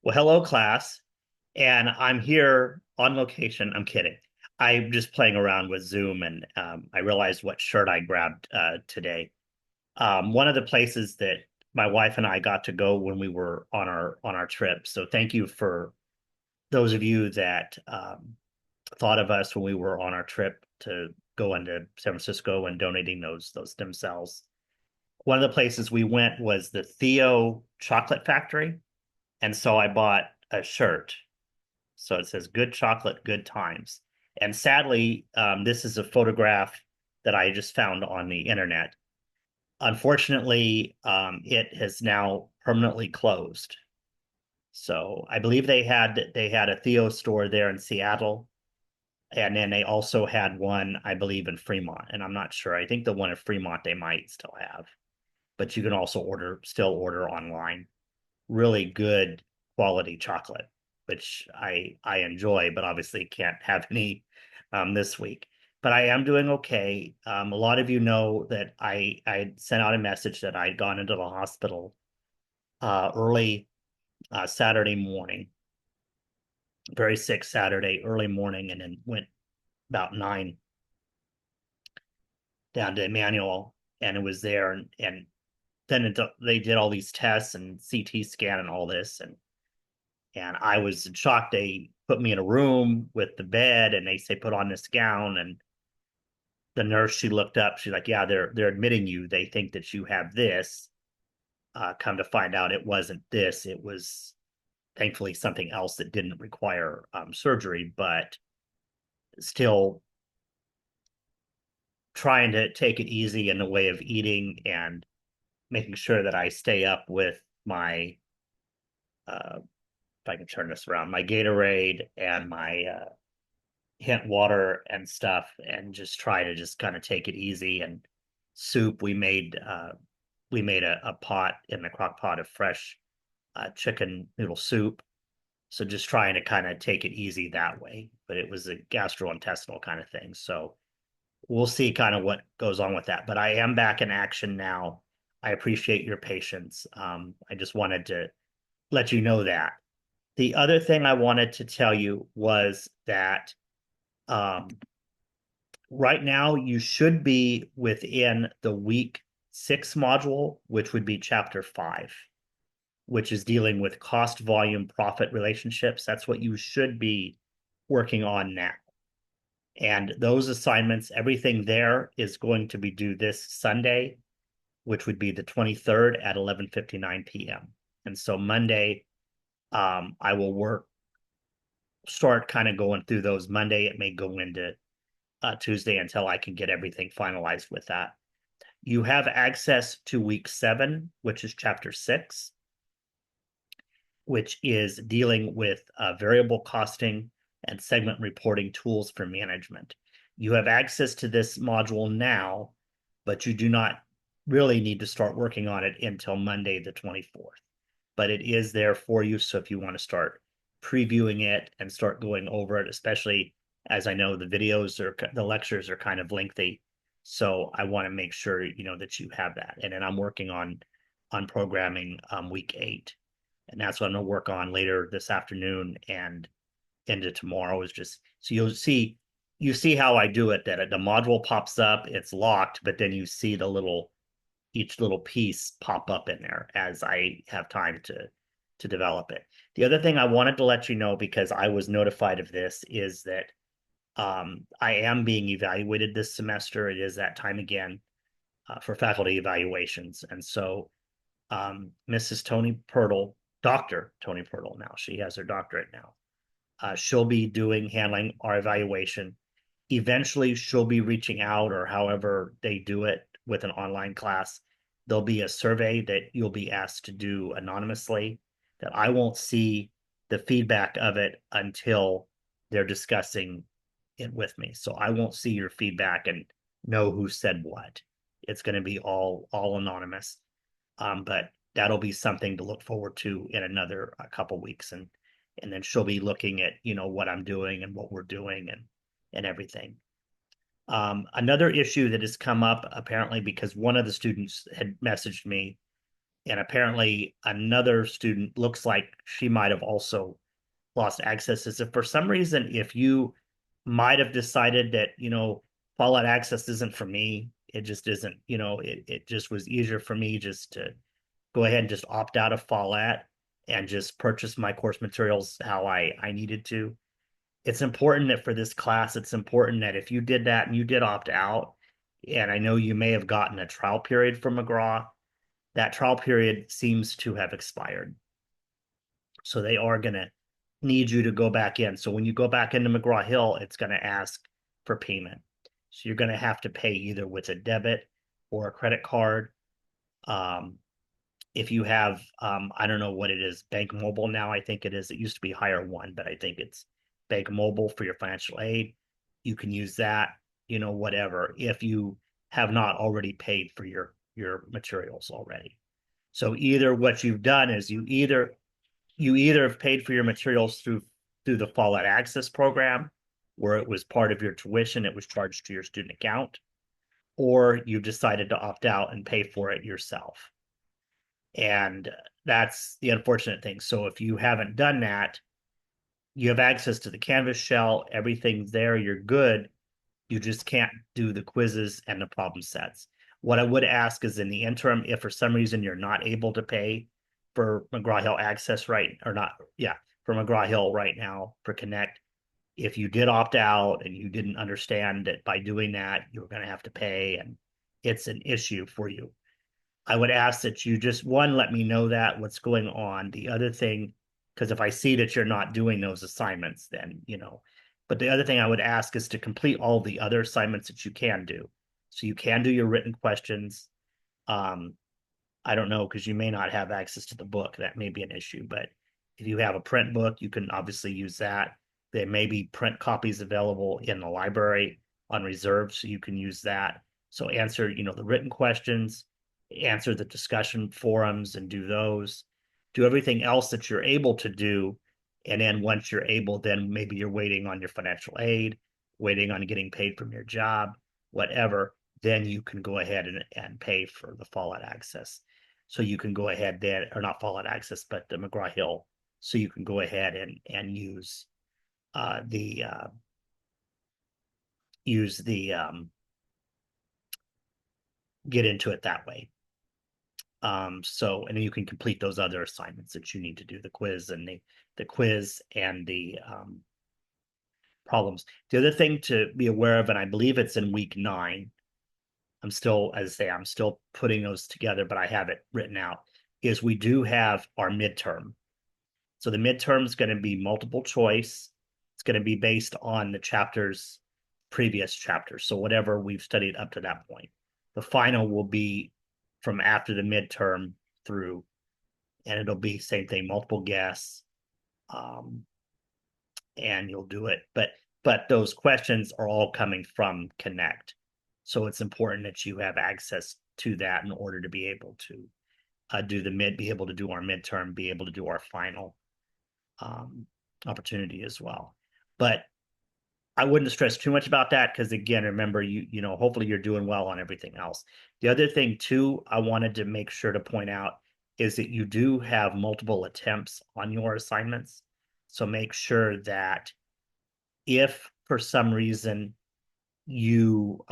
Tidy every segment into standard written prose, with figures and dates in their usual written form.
Well, hello, class. And I'm here on location. I'm kidding. I'm just playing around with Zoom and I realized what shirt I grabbed today. One of the places that my wife and I got to go when we were on our trip. So thank you for those of you that thought of us when we were on our trip to go into San Francisco and donating those stem cells. One of the places we went was the Theo Chocolate Factory. And so I bought a shirt. So it says good chocolate, good times. And sadly, this is a photograph that I just found on the internet. Unfortunately, it has now permanently closed. So I believe they had a Theo store there in Seattle, and then they also had one, I believe, in Fremont. And I'm not sure. I think the one in Fremont they might still have, but you can also order online. Really good quality chocolate, which I enjoy, but obviously can't have any this week. But I am doing okay. A lot of you know that I sent out a message that I'd gone into the hospital early Saturday morning, very sick Saturday early morning, and then went about 9 down to Emmanuel, and it was there, and then they did all these tests and CT scan and all this, and I was in shock. They put me in a room with the bed and they say, put on this gown. And the nurse, she looked up, she's like, yeah, they're admitting you. They think that you have this. Come to find out it wasn't this. It was thankfully something else that didn't require surgery, but still trying to take it easy in the way of eating and making sure that I stay up with my, if I can turn this around, my Gatorade and my hint water and stuff, and just try to just kind of take it easy. And soup, we made a pot in the crock pot of fresh chicken noodle soup. So just trying to kind of take it easy that way. But it was a gastrointestinal kind of thing. So we'll see kind of what goes on with that. But I am back in action now. I appreciate your patience. I just wanted to let you know that. The other thing I wanted to tell you was that um, right now you should be within the week 6 module, which would be chapter 5, which is dealing with cost, volume, profit relationships. That's what you should be working on now. And those assignments, everything there is going to be due this Sunday, which would be the 23rd at 11:59 p.m. And so Monday, I will start kind of going through those. Monday, it may go into Tuesday until I can get everything finalized with that. You have access to week 7, which is chapter 6, which is dealing with variable costing and segment reporting tools for management. You have access to this module now, but you do not really need to start working on it until Monday, the 24th. But it is there for you. So if you want to start previewing it and start going over it, especially as I know the lectures are kind of lengthy. So I want to make sure, that you have that. And then I'm working on programming week 8. And that's what I'm going to work on later this afternoon and into tomorrow. Is just so you see how I do it, that the module pops up, it's locked, but then you see each little piece pop up in there as I have time to develop it. The other thing I wanted to let you know, because I was notified of this, is that I am being evaluated this semester. It is that time again for faculty evaluations. And so Mrs. Tony Pirtle, Dr. Tony Pirtle, now she has her doctorate now. She'll be handling our evaluation. Eventually, she'll be reaching out, or however they do it with an online class. There'll be a survey that you'll be asked to do anonymously, that I won't see the feedback of it until they're discussing it with me. So I won't see your feedback and know who said what. It's going to be all anonymous. But that'll be something to look forward to in another couple weeks, and then she'll be looking at what I'm doing and what we're doing and everything. Another issue that has come up apparently, because one of the students had messaged me And apparently another student looks like she might have also lost access. Is if for some reason, if you might have decided that, Fallout Access isn't for me, it just isn't, it just was easier for me just to go ahead and just opt out of Fallout and just purchase my course materials how I needed to. It's important that for this class, it's important that if you did that and you did opt out, and I know you may have gotten a trial period from McGraw, that trial period seems to have expired. So they are going to need you to go back in. So when you go back into McGraw-Hill, it's going to ask for payment. So you're going to have to pay either with a debit or a credit card. Um, if you have, I don't know what it is, Bank Mobile now, I think it is. It used to be Hire One, but I think it's Bank Mobile for your financial aid. You can use that, whatever, if you have not already paid for your materials already. So either what you've done is you either have paid for your materials through the Fallout Access program, where it was part of your tuition, it was charged to your student account, or you decided to opt out and pay for it yourself. And that's the unfortunate thing. So if you haven't done that, you have access to the Canvas shell, everything's there, you're good. You just can't do the quizzes and the problem sets. What I would ask is in the interim, if for some reason you're not able to pay for McGraw-Hill Access right, or not, yeah, for McGraw-Hill right now for Connect, if you did opt out and you didn't understand that by doing that, you were going to have to pay and it's an issue for you, I would ask that you just, one, let me know that what's going on. The other thing, because if I see that you're not doing those assignments, then, but the other thing I would ask is to complete all the other assignments that you can do. So you can do your written questions. Um, I don't know, because you may not have access to the book. That may be an issue. But if you have a print book, you can obviously use that. There may be print copies available in the library on reserve, so you can use that. So answer, the written questions, answer the discussion forums and do those. Do everything else that you're able to do. And then once you're able, then maybe you're waiting on your financial aid, waiting on getting paid from your job, whatever, then you can go ahead and pay for the Fallout Access. So you can go ahead then, or not Fallout Access, but the McGraw-Hill. So you can go ahead and the use the get into it that way. So and then you can complete those other assignments that you need to do, the quiz and the quiz and the problems. The other thing to be aware of, and I believe it's in week 9. I'm still, as I say, I'm still putting those together, but I have it written out, is we do have our midterm. So the midterm is going to be multiple choice. It's going to be based on the previous chapters. So whatever we've studied up to that point. The final will be from after the midterm through, and it'll be same thing, multiple guess, and you'll do it. But those questions are all coming from Connect. So it's important that you have access to that in order to be able to be able to do our midterm, be able to do our final opportunity as well. But I wouldn't stress too much about that because, again, remember, hopefully you're doing well on everything else. The other thing too, I wanted to make sure to point out is that you do have multiple attempts on your assignments. So make sure that if for some reason you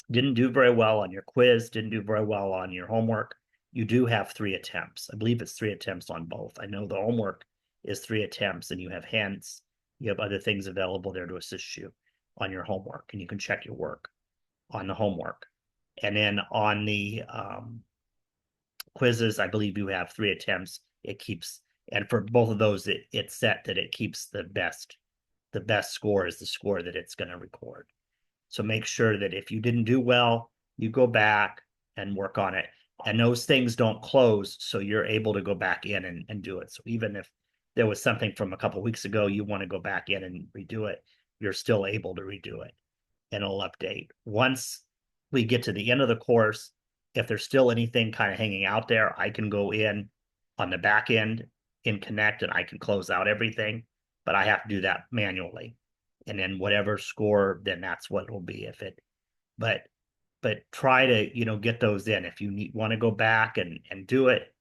didn't do very well on your quiz, didn't do very well on your homework, you do have 3 attempts. I believe it's 3 attempts on both. I know the homework is 3 attempts, and you have hints. You have other things available there to assist you on your homework, and you can check your work on the homework. And then on the quizzes, I believe you have 3 attempts. It keeps, and for both of those, it's set that it keeps the best score is the score that it's going to record. So make sure that if you didn't do well, you go back and work on it. And those things don't close, so you're able to go back in and do it. So even if there was something from a couple of weeks ago, you want to go back in and redo it, you're still able to redo it, and it'll update. Once we get to the end of the course, if there's still anything kind of hanging out there, I can go in on the back end in Connect and I can close out everything, but I have to do that manually. And then whatever score, then that's what it will be. But but try to, get those in. If you want to go back and do it,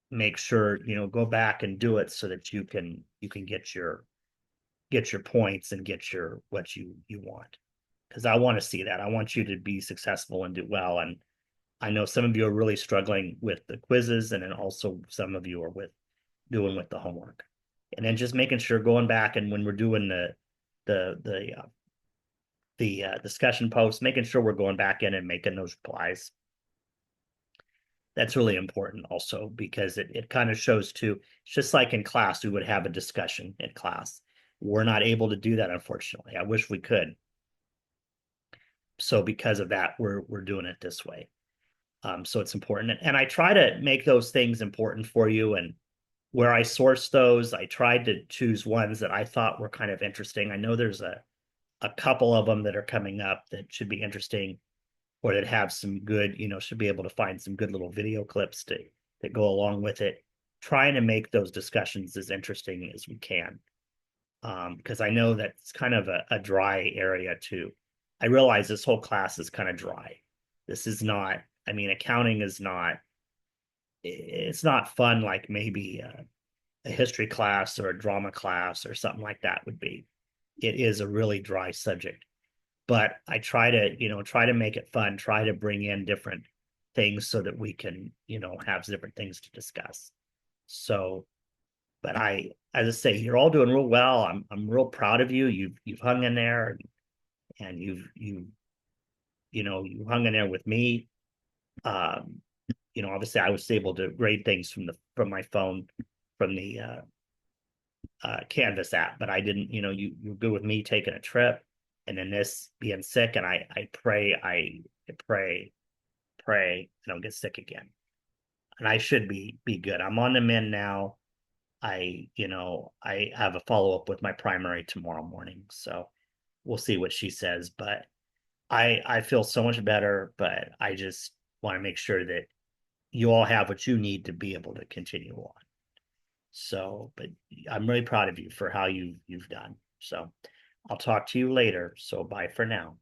make sure, go back and do it so that you can get your points and get your what you want. Because I want to see that. I want you to be successful and do well. And I know some of you are really struggling with the quizzes, and then also some of you are with the homework. And then just making sure going back, and when we're doing the discussion posts, making sure we're going back in and making those replies. That's really important also, because it kind of shows too, it's just like in class, we would have a discussion in class. We're not able to do that, unfortunately. I wish we could. So because of that, we're doing it this way. So it's important. And I try to make those things important for you. And where I source those, I tried to choose ones that I thought were kind of interesting. I know there's a couple of them that are coming up that should be interesting, or that have some good, should be able to find some good little video clips that go along with it. Trying to make those discussions as interesting as we can. Because I know that it's kind of a dry area too. I realize this whole class is kind of dry. This is not, I mean, accounting is not, it's not fun like maybe a history class or a drama class or something like that would be. It is a really dry subject, but I try to make it fun, try to bring in different things so that we can, have different things to discuss. So, but as I say, you're all doing real well. I'm real proud of you. You've hung in there, and you hung in there with me. Um, obviously I was able to grade things from my phone, from the Canvas app, but I didn't, you're good with me taking a trip, and then this being sick, and I pray I don't get sick again. And I should be good. I'm on the mend now. I have a follow-up with my primary tomorrow morning. So we'll see what she says. But I feel so much better, but I just want to make sure that you all have what you need to be able to continue on. So, but I'm really proud of you for how you've done. So I'll talk to you later. So bye for now.